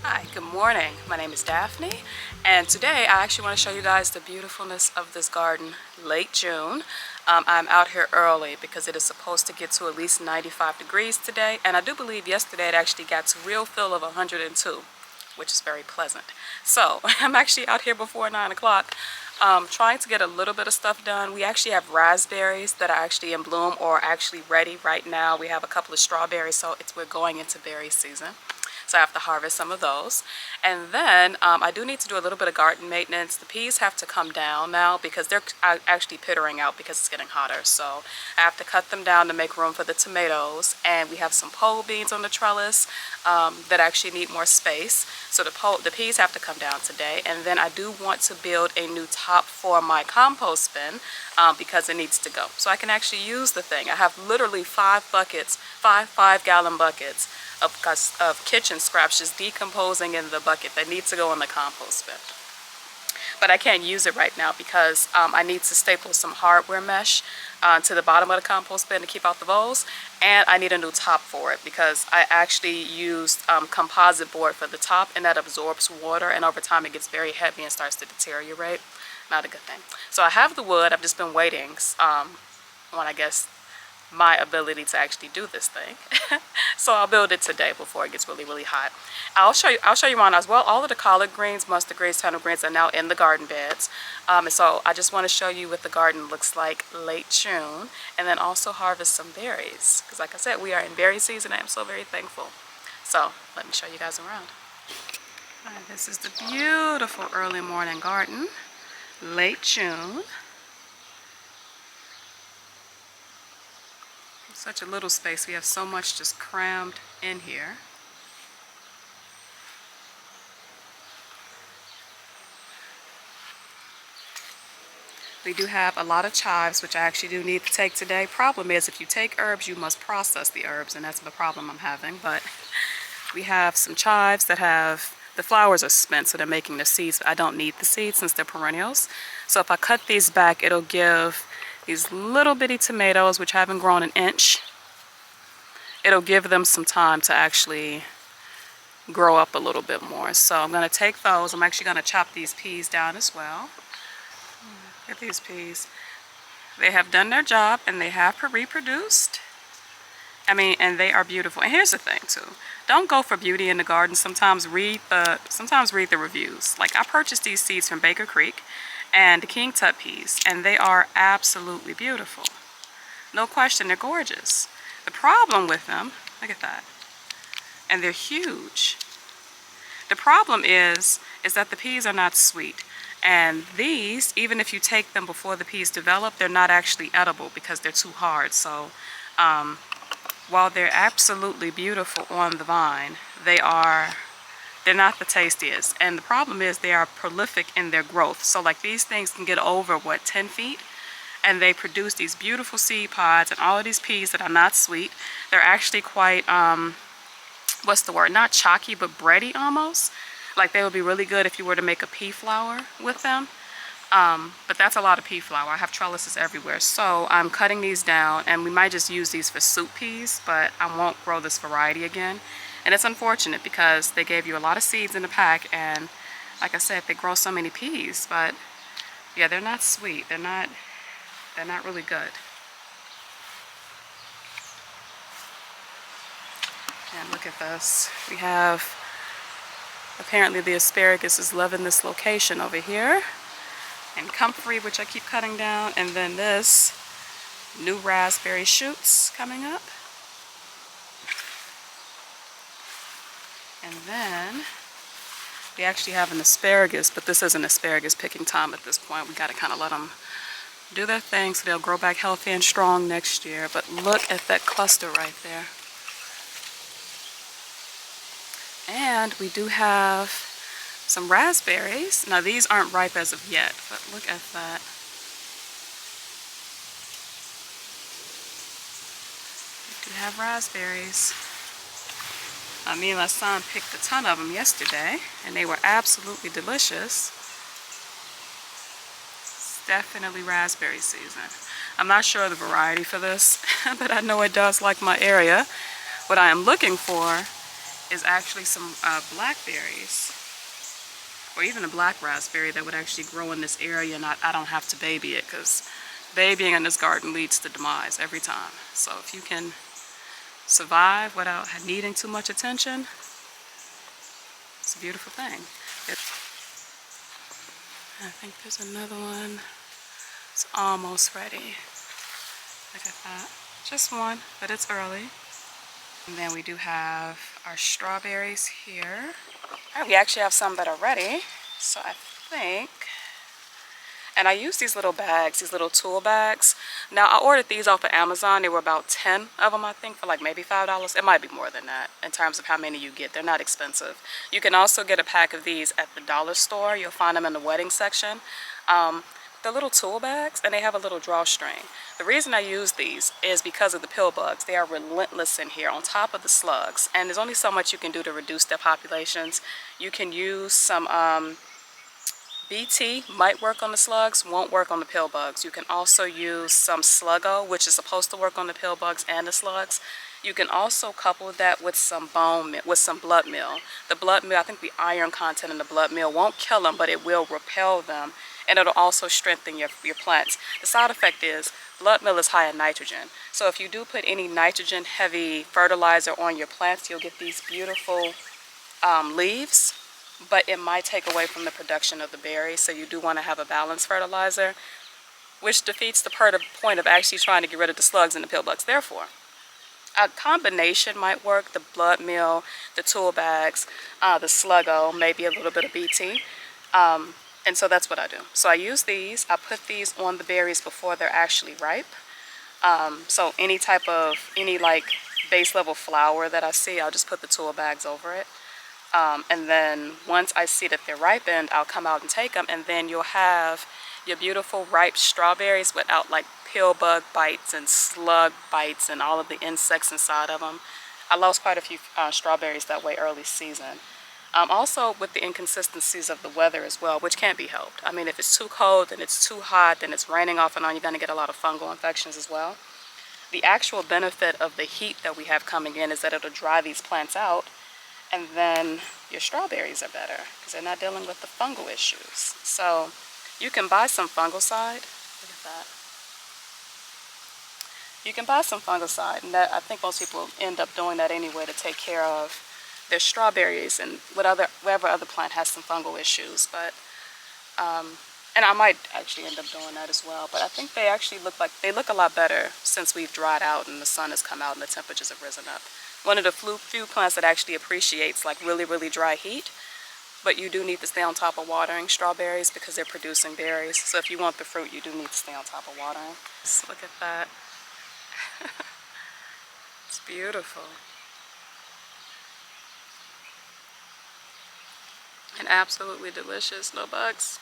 Hi, good morning. My name is Daphne, and today I actually want to show you guys the beautifulness of this garden late June. I'm out here early because it is supposed to get to at least 95 degrees today, and I do believe yesterday it actually got to real feel of 102, which is very pleasant. So I'm actually out here before 9 o'clock trying to get a little bit of stuff done. We actually have raspberries that are actually in bloom or actually ready right now. We have a couple of strawberries, so we're going into berry season. So I have to harvest some of those. And then I do need to do a little bit of garden maintenance. The peas have to come down now because they're actually pittering out because it's getting hotter. So I have to cut them down to make room for the tomatoes. And we have some pole beans on the trellis that actually need more space. So the peas have to come down today. And then I do want to build a new top for my compost bin because it needs to go. So I can actually use the thing. I have literally 5 buckets, 5 gallon buckets of kitchen scraps just decomposing in the bucket that needs to go in the compost bin. But I can't use it right now because I need to staple some hardware mesh to the bottom of the compost bin to keep out the voles, and I need a new top for it because I actually used composite board for the top, and that absorbs water, and over time it gets very heavy and starts to deteriorate. Not a good thing. So I have the wood. I've just been waiting on, I guess, my ability to actually do this thing. So I'll build it today before it gets really hot. I'll show you mine as well. All of the collard greens, mustard greens, turnip greens are now in the garden beds. And so I just want to show you what the garden looks like late June, and then also harvest some berries because, like I said, we are in berry season. I am so very thankful. So let me show you guys around. All right, this is the beautiful early morning garden, late June. Such a little space. We have so much just crammed in here. We do have a lot of chives, which I actually do need to take today. Problem is, if you take herbs, you must process the herbs, and that's the problem I'm having. But we have some chives that have, the flowers are spent, so they're making the seeds. I don't need the seeds since they're perennials. So if I cut these back, it'll give these little bitty tomatoes, which haven't grown an inch. It'll give them some time to actually grow up a little bit more. So I'm going to take those. I'm actually going to chop these peas down as well. Look at these peas. They have done their job and they have reproduced. I mean, and they are beautiful. And here's the thing too. Don't go for beauty in the garden. Sometimes read the reviews. Like, I purchased these seeds from Baker Creek and the King Tut peas, and they are absolutely beautiful. No question, they're gorgeous. The problem with them, look at that, and they're huge. The problem is that the peas are not sweet. And these, even if you take them before the peas develop, they're not actually edible because they're too hard. So while they're absolutely beautiful on the vine, they're not the tastiest. And the problem is they are prolific in their growth. So like, these things can get over, 10 feet? And they produce these beautiful seed pods, and all of these peas that are not sweet. They're actually quite, what's the word? Not chalky, but bready almost. Like, they would be really good if you were to make a pea flour with them. But that's a lot of pea flour. I have trellises everywhere. So I'm cutting these down, and we might just use these for soup peas, but I won't grow this variety again. And it's unfortunate because they gave you a lot of seeds in the pack, and like I said, they grow so many peas. But yeah, they're not sweet. They're not really good. And look at this. We have, apparently the asparagus is loving this location over here. And comfrey, which I keep cutting down. And then this new raspberry shoots coming up. And then we actually have an asparagus, but this isn't asparagus picking time at this point. We got to kind of let them do their thing so they'll grow back healthy and strong next year. But look at that cluster right there. And we do have some raspberries. Now, these aren't ripe as of yet, but look at that. We do have raspberries. Me and my son picked a ton of them yesterday, and they were absolutely delicious. It's definitely raspberry season. I'm not sure of the variety for this, but I know it does like my area. What I am looking for is actually some blackberries, or even a black raspberry that would actually grow in this area, and I don't have to baby it, because babying in this garden leads to demise every time. So if you can survive without needing too much attention, it's a beautiful thing. I think there's another one. It's almost ready. Look at that. Just one, but it's early. And then we do have our strawberries here. All right, we actually have some that are ready. So I think, and I use these little bags, these little tool bags. Now I ordered these off of Amazon. There were about 10 of them, I think, for like maybe $5. It might be more than that in terms of how many you get. They're not expensive. You can also get a pack of these at the dollar store. You'll find them in the wedding section. They're little tool bags, and they have a little drawstring. The reason I use these is because of the pill bugs. They are relentless in here on top of the slugs, and there's only so much you can do to reduce their populations. You can use some BT, might work on the slugs, won't work on the pill bugs. You can also use some Sluggo, which is supposed to work on the pill bugs and the slugs. You can also couple that with some blood meal. The blood meal, I think the iron content in the blood meal won't kill them, but it will repel them, and it'll also strengthen your plants. The side effect is blood meal is high in nitrogen. So if you do put any nitrogen heavy fertilizer on your plants, you'll get these beautiful leaves, but it might take away from the production of the berries. So you do want to have a balanced fertilizer, which defeats the point of actually trying to get rid of the slugs and the pill bugs. Therefore, a combination might work: the blood meal, the tool bags, the Sluggo, maybe a little bit of BT. And so that's what I do. So I use these. I put these on the berries before they're actually ripe. So any like base level flower that I see, I'll just put the tool bags over it. And then once I see that they're ripened, I'll come out and take them, and then you'll have your beautiful ripe strawberries without like pill bug bites and slug bites and all of the insects inside of them. I lost quite a few strawberries that way early season. Also with the inconsistencies of the weather as well, which can't be helped. I mean, if it's too cold, then it's too hot, then it's raining off and on, you're going to get a lot of fungal infections as well. The actual benefit of the heat that we have coming in is that it'll dry these plants out, and then your strawberries are better because they're not dealing with the fungal issues. So you can buy some fungicide. Look at that. You can buy some fungicide, and that, I think most people end up doing that anyway to take care of their strawberries and whatever other plant has some fungal issues. But and I might actually end up doing that as well. But I think they actually look a lot better since we've dried out and the sun has come out and the temperatures have risen up. One of the few plants that actually appreciates like really, really dry heat, but you do need to stay on top of watering strawberries because they're producing berries. So if you want the fruit, you do need to stay on top of watering. Just look at that. It's beautiful. And absolutely delicious, no bugs.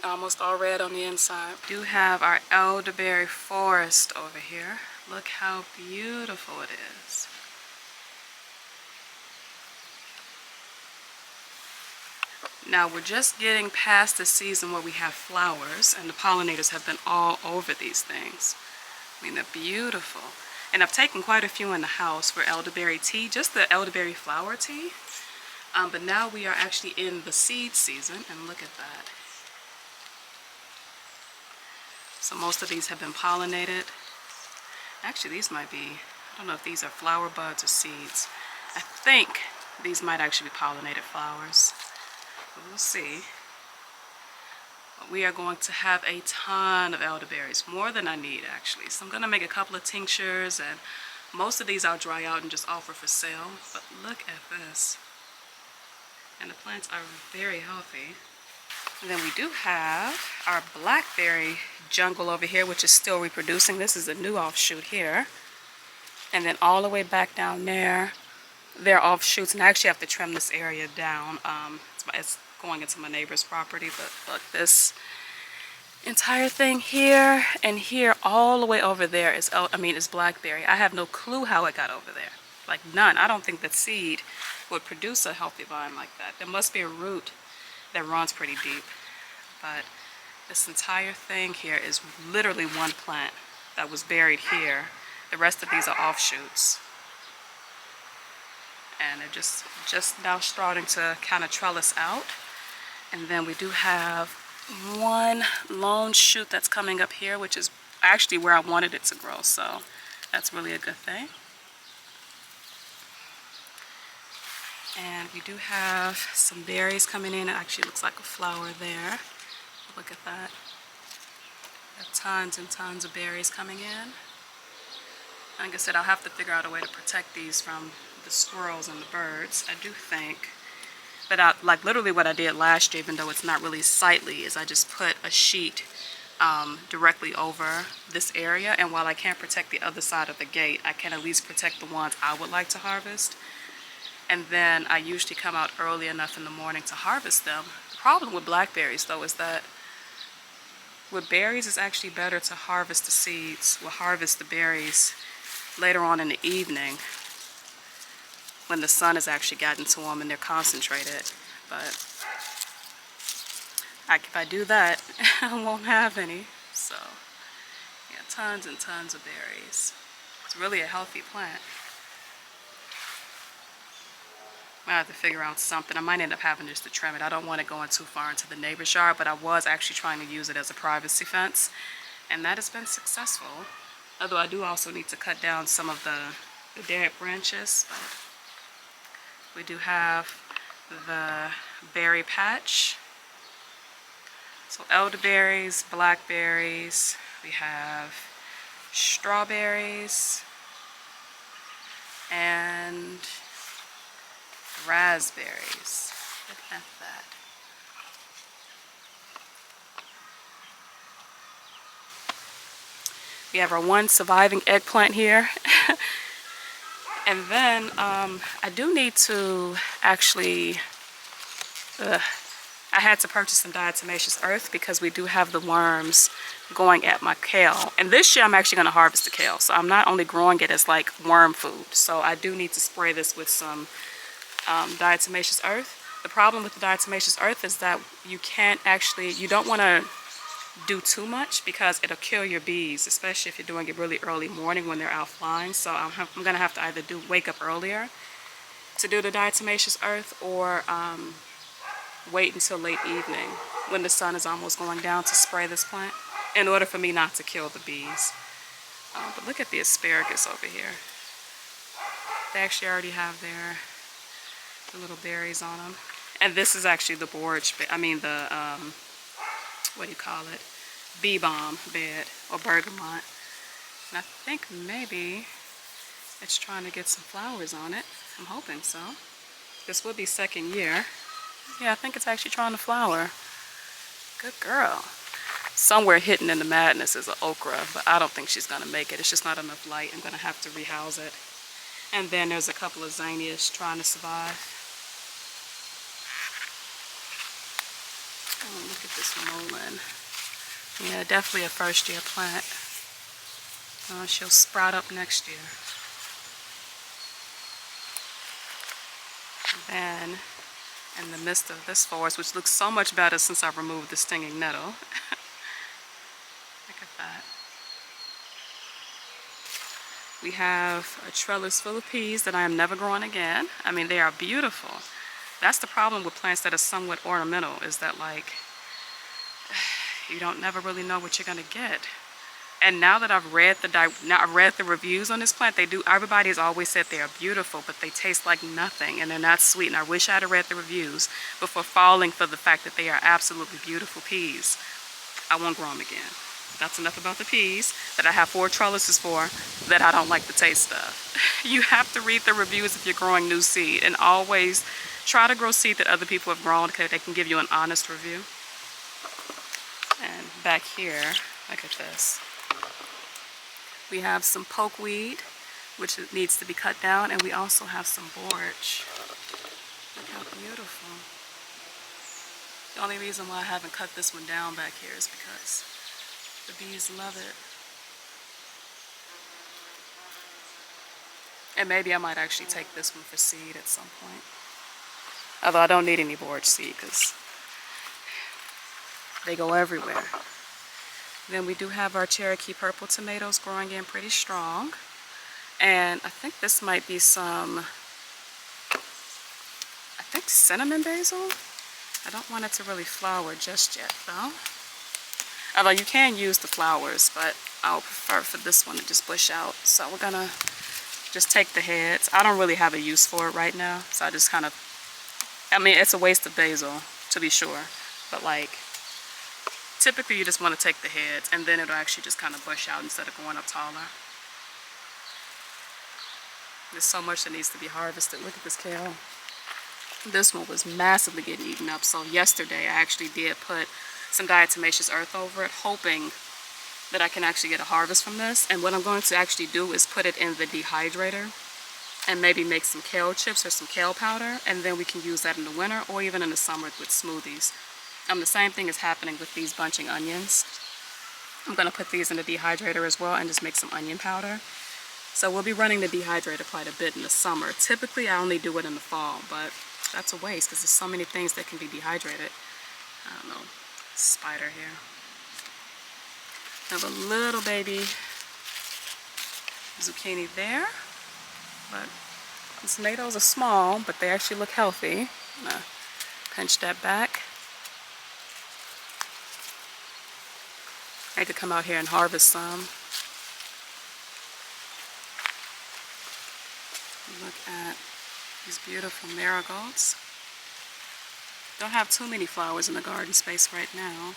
Almost all red on the inside. We do have our elderberry forest over here. Look how beautiful it is. Now we're just getting past the season where we have flowers, and the pollinators have been all over these things. I mean, they're beautiful. And I've taken quite a few in the house for elderberry tea, just the elderberry flower tea. But now we are actually in the seed season, and look at that. So most of these have been pollinated. Actually, these might be, I don't know if these are flower buds or seeds. I think these might actually be pollinated flowers. But we'll see. But we are going to have a ton of elderberries, more than I need actually. So I'm going to make a couple of tinctures, and most of these I'll dry out and just offer for sale. But look at this. And the plants are very healthy. And then we do have our blackberry jungle over here, which is still reproducing. This is a new offshoot here. And then all the way back down there, they're offshoots. And I actually have to trim this area down. It's going into my neighbor's property. But look, this entire thing here and here, all the way over there is blackberry. I have no clue how it got over there. Like none. I don't think that seed would produce a healthy vine like that. There must be a root that runs pretty deep. But this entire thing here is literally one plant. that was buried here. The rest of these are offshoots. And they're just now starting to kind of trellis out. And then we do have one lone shoot that's coming up here, which is actually where I wanted it to grow. So that's really a good thing. And we do have some berries coming in. It actually looks like a flower there. Look at that. There are tons and tons of berries coming in. Like I said, I'll have to figure out a way to protect these from the squirrels and the birds. I do think that like literally what I did last year, even though it's not really sightly, is I just put a sheet directly over this area. And while I can't protect the other side of the gate, I can at least protect the ones I would like to harvest. And then I usually come out early enough in the morning to harvest them. The problem with blackberries though is that with berries it's actually better to harvest the seeds, or harvest the berries later on in the evening when the sun has actually gotten to them and they're concentrated. But if I do that, I won't have any. So yeah, tons and tons of berries. It's really a healthy plant. I have to figure out something. I might end up having just to trim it. I don't want it going too far into the neighbor's yard, but I was actually trying to use it as a privacy fence, and that has been successful. Although I do also need to cut down some of the dead branches. But we do have the berry patch. So elderberries, blackberries, we have strawberries, and raspberries. Look at that. We have our one surviving eggplant here. And then I do need to actually, I had to purchase some diatomaceous earth because we do have the worms going at my kale. And this year I'm actually going to harvest the kale. So I'm not only growing it as like worm food. So I do need to spray this with some diatomaceous earth. The problem with the diatomaceous earth is that you don't want to do too much because it'll kill your bees, especially if you're doing it really early morning when they're out flying. So I'm going to have to either wake up earlier to do the diatomaceous earth, or wait until late evening when the sun is almost going down to spray this plant in order for me not to kill the bees. But look at the asparagus over here. They actually already have the little berries on them. And this is actually the borage, what do you call it? Bee balm bed, or bergamot. And I think maybe it's trying to get some flowers on it. I'm hoping so. This will be second year. Yeah, I think it's actually trying to flower. Good girl. Somewhere hidden in the madness is an okra, but I don't think she's going to make it. It's just not enough light. I'm going to have to rehouse it. And then there's a couple of zinnias trying to survive. Oh, look at this mullein. Yeah, definitely a first year plant. She'll sprout up next year. And then, in the midst of this forest, which looks so much better since I've removed the stinging nettle. Look at that. We have a trellis full of peas that I am never growing again. I mean, they are beautiful. That's the problem with plants that are somewhat ornamental, is that like you don't never really know what you're gonna get. And now that I've read the reviews on this plant, everybody has always said they are beautiful, but they taste like nothing and they're not sweet. And I wish I had read the reviews before falling for the fact that they are absolutely beautiful peas. I won't grow them again. That's enough about the peas that I have 4 trellises for that I don't like the taste of. You have to read the reviews if you're growing new seed, and always try to grow seed that other people have grown because they can give you an honest review. And back here, look at this. We have some pokeweed, which needs to be cut down, and we also have some borage. Look how beautiful. The only reason why I haven't cut this one down back here is because the bees love it. And maybe I might actually take this one for seed at some point. Although I don't need any borage seed because they go everywhere. Then we do have our Cherokee purple tomatoes growing in pretty strong. And I think this might be some, I think cinnamon basil. I don't want it to really flower just yet though. Although you can use the flowers, but I'll prefer for this one to just bush out. So we're gonna just take the heads. I don't really have a use for it right now, so I just kind of, I mean, it's a waste of basil to be sure, but like typically you just want to take the heads and then it'll actually just kind of bush out instead of going up taller. There's so much that needs to be harvested. Look at this kale. This one was massively getting eaten up. So yesterday I actually did put some diatomaceous earth over it, hoping that I can actually get a harvest from this. And what I'm going to actually do is put it in the dehydrator and maybe make some kale chips or some kale powder, and then we can use that in the winter or even in the summer with smoothies. The same thing is happening with these bunching onions. I'm going to put these in the dehydrator as well and just make some onion powder. So we'll be running the dehydrator quite a bit in the summer. Typically I only do it in the fall, but that's a waste because there's so many things that can be dehydrated. I don't know, spider here. I have a little baby zucchini there, but the tomatoes are small, but they actually look healthy. I'm gonna pinch that back. I could come out here and harvest some. Look at these beautiful marigolds. Don't have too many flowers in the garden space right now.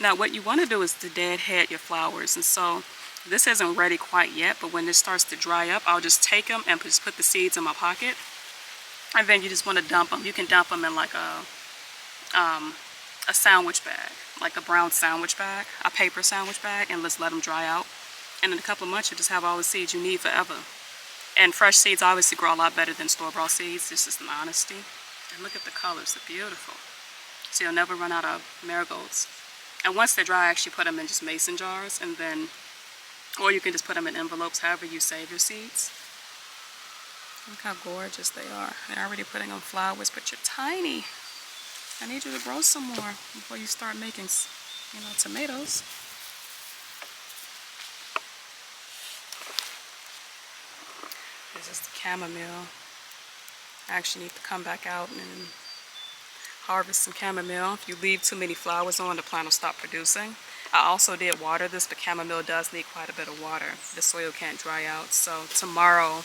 Now what you want to do is to deadhead your flowers, and so this isn't ready quite yet, but when this starts to dry up, I'll just take them and just put the seeds in my pocket, and then you just want to dump them. You can dump them in like a sandwich bag, like a brown sandwich bag, a paper sandwich bag, and just let them dry out. And in a couple of months you just have all the seeds you need forever. And fresh seeds obviously grow a lot better than store-bought seeds. This is an honesty. And look at the colors, they're beautiful. So you'll never run out of marigolds. And once they're dry, I actually put them in just mason jars, and then, or you can just put them in envelopes, however you save your seeds. Look how gorgeous they are. They're already putting on flowers, but you're tiny. I need you to grow some more before you start making, tomatoes. This is the chamomile. I actually need to come back out and harvest some chamomile. If you leave too many flowers on, the plant will stop producing. I also did water this, but chamomile does need quite a bit of water. The soil can't dry out. So tomorrow,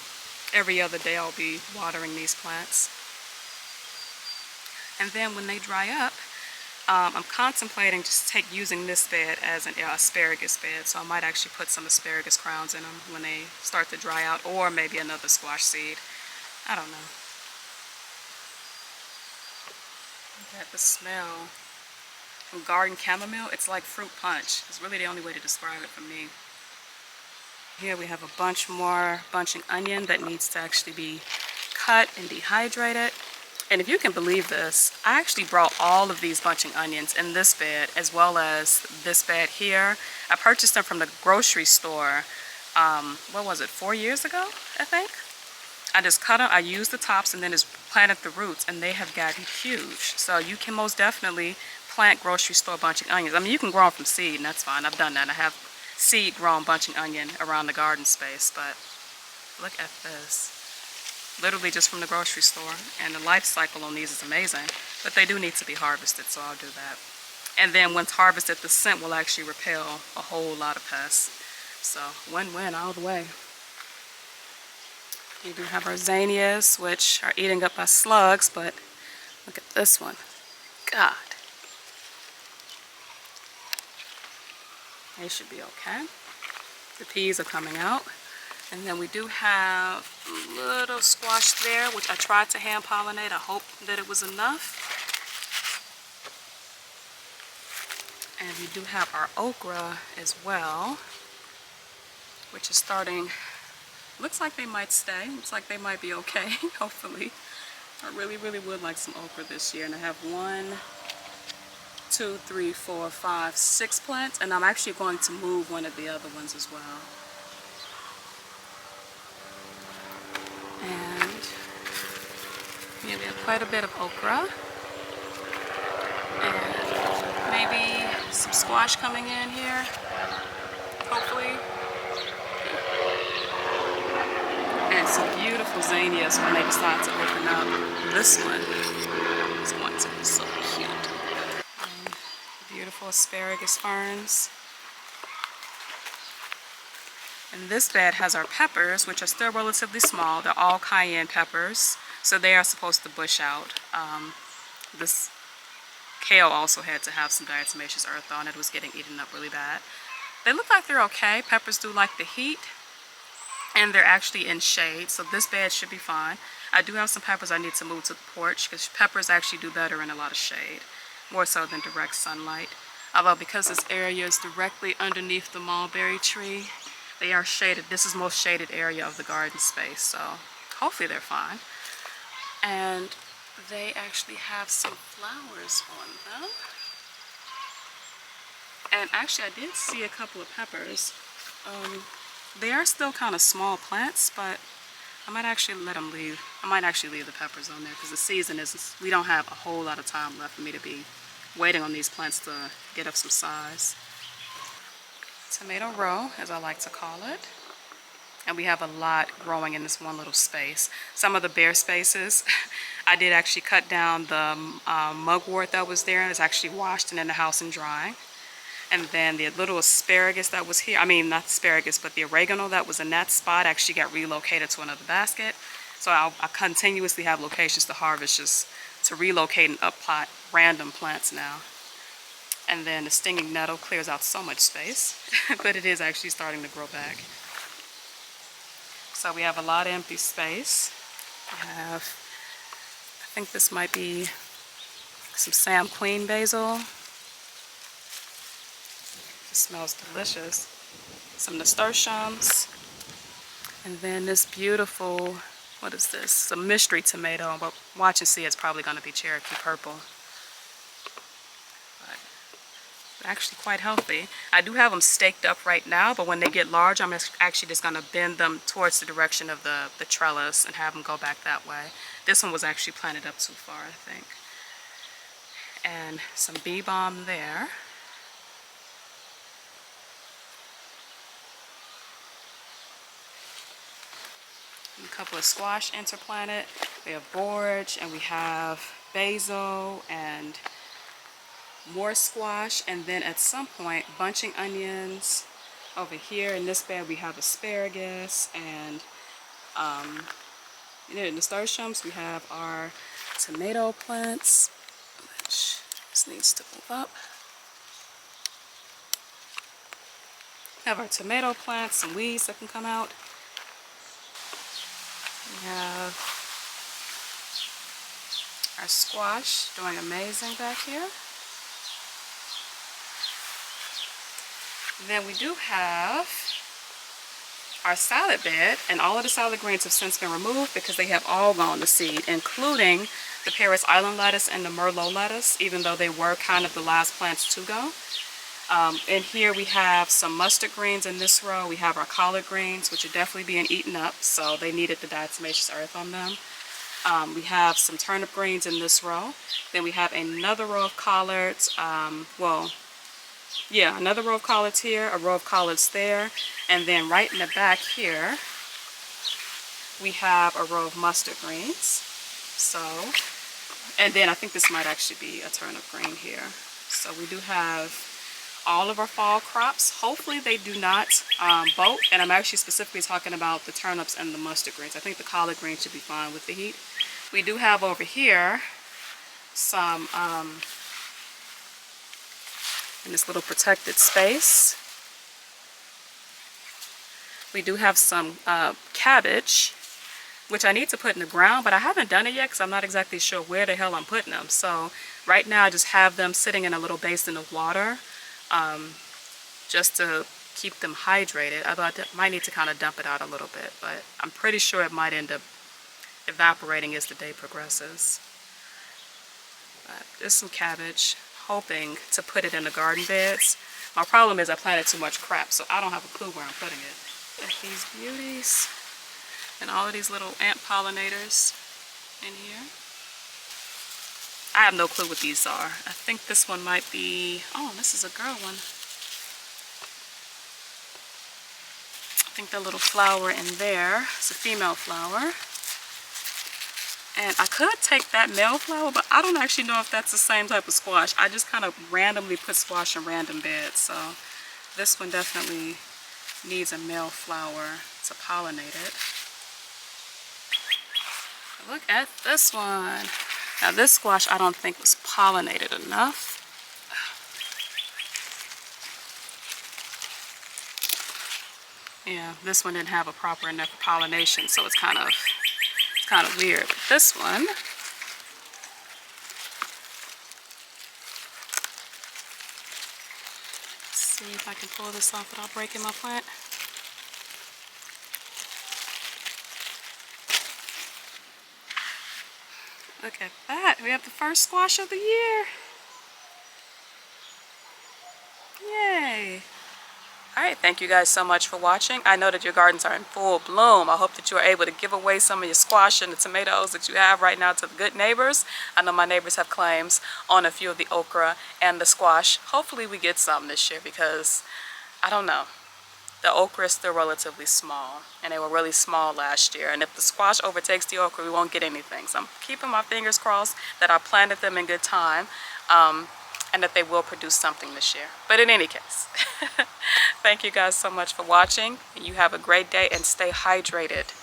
every other day, I'll be watering these plants. And then when they dry up, I'm contemplating just using this bed as an asparagus bed. So I might actually put some asparagus crowns in them when they start to dry out, or maybe another squash seed. I don't know. Look at the smell. From garden chamomile, it's like fruit punch. It's really the only way to describe it for me. Here we have a bunch more bunching onion that needs to actually be cut and dehydrated. And if you can believe this, I actually brought all of these bunching onions in this bed as well as this bed here. I purchased them from the grocery store, what was it, 4 years ago, I think? I just cut them, I used the tops and then just planted the roots, and they have gotten huge. So you can most definitely plant grocery store bunching onions. I mean, you can grow them from seed, and that's fine. I've done that. I have seed grown bunching onion around the garden space, but look at this. Literally just from the grocery store, and the life cycle on these is amazing, but they do need to be harvested, so I'll do that. And then once harvested, the scent will actually repel a whole lot of pests. So win-win all the way. We do have our zinnias, which are eating up our slugs, but look at this one. God. They should be okay. The peas are coming out. And then we do have a little squash there, which I tried to hand pollinate. I hope that it was enough. And we do have our okra as well, which is starting, looks like they might stay. Looks like they might be okay, hopefully. I really, really would like some okra this year. And I have 1, 2, 3, 4, 5, 6 plants. And I'm actually going to move one of the other ones as well. And yeah, we have quite a bit of okra, and maybe Some squash coming in here, hopefully. And some beautiful zinnias when they decide to open up. This one is going to be so cute. And beautiful asparagus ferns. And this bed has our peppers, which are still relatively small. They're all cayenne peppers, so they are supposed to bush out. This kale also had to have some diatomaceous earth on it. It was getting eaten up really bad. They look like they're okay. Peppers do like the heat, and they're actually in shade, so this bed should be fine. I do have some peppers I need to move to the porch because peppers actually do better in a lot of shade, more so than direct sunlight. Although because this area is directly underneath the mulberry tree, they are shaded. This is the most shaded area of the garden space, so hopefully they're fine. And they actually have some flowers on them. And actually I did see a couple of peppers. They are still kind of small plants, but I might actually let them leave. I might actually leave the peppers on there because the season is, we don't have a whole lot of time left for me to be waiting on these plants to get up some size. Tomato row, as I like to call it. And we have a lot growing in this one little space. Some of the bare spaces, I did actually cut down the mugwort that was there, and it's actually washed and in the house and drying. And then the little asparagus that was here, I mean not asparagus, but the oregano that was in that spot actually got relocated to another basket. So I continuously have locations to harvest, just to relocate and upplot random plants now. And then the stinging nettle clears out so much space, but it is actually starting to grow back. So we have a lot of empty space. We have, I think this might be some Sam Queen basil. It smells delicious. Some nasturtiums. And then this beautiful, what is this? Some mystery tomato, but watch and see, it's probably going to be Cherokee purple. Actually quite healthy. I do have them staked up right now, but when they get large, I'm actually just going to bend them towards the direction of the trellis and have them go back that way. This one was actually planted up too far, I think. And some bee balm there. And a couple of squash interplanted. We have borage, and we have basil and more squash, and then at some point bunching onions. Over here in this bed we have asparagus, and in the nasturtiums we have our tomato plants, which this needs to move up. We have our tomato plants, some weeds that can come out. We have our squash doing amazing back here. Then we do have our salad bed, and all of the salad greens have since been removed because they have all gone to seed, including the Paris Island lettuce and the Merlot lettuce, even though they were kind of the last plants to go. In here we have some mustard greens in this row. We have our collard greens, which are definitely being eaten up, so they needed the diatomaceous earth on them. We have some turnip greens in this row. Then we have another row of collards, another row of collards here, a row of collards there, and then right in the back here we have a row of mustard greens. So, and then I think this might actually be a turnip green here. So we do have all of our fall crops. Hopefully they do not bolt, and I'm actually specifically talking about the turnips and the mustard greens. I think the collard greens should be fine with the heat. We do have over here some in this little protected space. We do have some cabbage, which I need to put in the ground, but I haven't done it yet because I'm not exactly sure where the hell I'm putting them. So right now I just have them sitting in a little basin of water, just to keep them hydrated. I might need to kind of dump it out a little bit, but I'm pretty sure it might end up evaporating as the day progresses. But there's some cabbage, hoping to put it in the garden beds. My problem is I planted too much crap, so I don't have a clue where I'm putting it. There's these beauties and all of these little ant pollinators in here. I have no clue what these are. I think this one might be, oh, this is a girl one. I think the little flower in there is a female flower. And I could take that male flower, but I don't actually know if that's the same type of squash. I just kind of randomly put squash in random beds. So this one definitely needs a male flower to pollinate it. Look at this one. Now this squash I don't think was pollinated enough. Yeah, this one didn't have a proper enough pollination, so it's kind of weird. But this one, let's see if I can pull this off without breaking my plant. Look at that. We have the first squash of the year. Yay. Alright, thank you guys so much for watching. I know that your gardens are in full bloom. I hope that you are able to give away some of your squash and the tomatoes that you have right now to the good neighbors. I know my neighbors have claims on a few of the okra and the squash. Hopefully we get some this year because, I don't know, the okra is still relatively small and they were really small last year. And if the squash overtakes the okra, we won't get anything. So I'm keeping my fingers crossed that I planted them in good time. And that they will produce something this year. But in any case, thank you guys so much for watching. You have a great day and stay hydrated.